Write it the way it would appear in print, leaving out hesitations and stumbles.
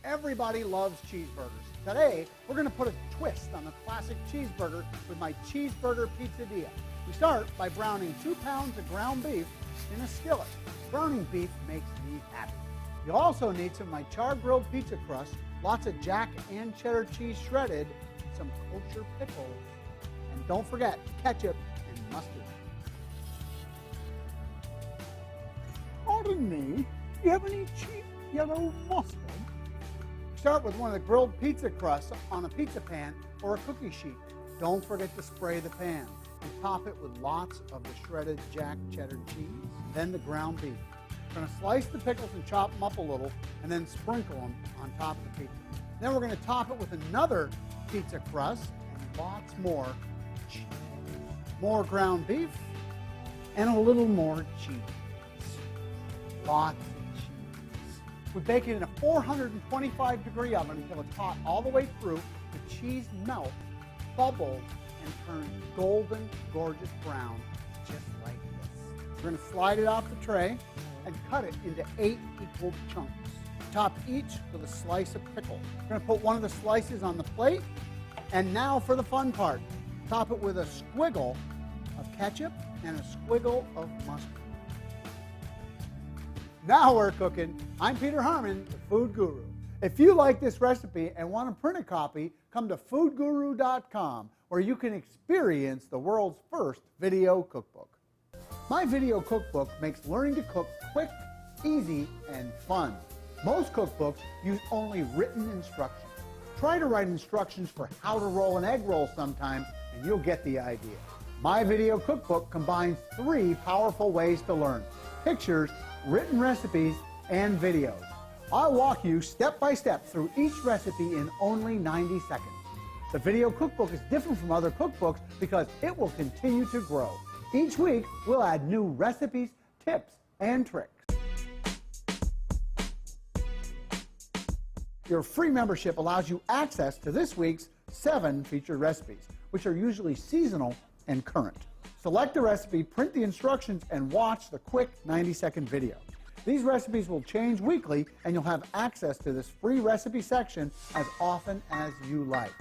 Everybody loves cheeseburgers. Today, we're going to put a twist on the classic cheeseburger with my Cheeseburger Pizzadilla. We start by browning 2 pounds of ground beef in a skillet. Browning beef makes me happy. You'll also need some of my char-grilled pizza crust, lots of jack and cheddar cheese shredded, some kosher pickles, and don't forget ketchup and mustard. Pardon me, do you have any cheap yellow mustard? Start with one of the grilled pizza crusts on a pizza pan or a cookie sheet. Don't forget to spray the pan and top it with lots of the shredded jack cheddar cheese, then the ground beef. We're going to slice the pickles and chop them up a little and then sprinkle them on top of the pizza. Then we're going to top it with another pizza crust and lots more cheese. More ground beef and a little more cheese. Lots of cheese. We bake it in a 425-degree oven until it's hot all the way through. The cheese melts, bubbles, and turns golden, gorgeous brown, just like this. We're going to slide it off the tray and cut it into 8 equal chunks. Top each with a slice of pickle. We're going to put one of the slices on the plate. And now for the fun part. Top it with a squiggle of ketchup and a squiggle of mustard. Now we're cooking. I'm Peter Harmon, the Food Guru. If you like this recipe and want to print a copy, come to foodguru.com where you can experience the world's first video cookbook. My video cookbook makes learning to cook quick, easy, and fun. Most cookbooks use only written instructions. Try to write instructions for how to roll an egg roll sometime, and you'll get the idea. My video cookbook combines 3 powerful ways to learn: pictures, written recipes, and videos. I'll walk you step by step through each recipe in only 90 seconds. The video cookbook is different from other cookbooks because it will continue to grow. Each week, we'll add new recipes, tips, and tricks. Your free membership allows you access to this week's 7 featured recipes, which are usually seasonal and current. Select the recipe, print the instructions, and watch the quick 90-second video. These recipes will change weekly, and you'll have access to this free recipe section as often as you like.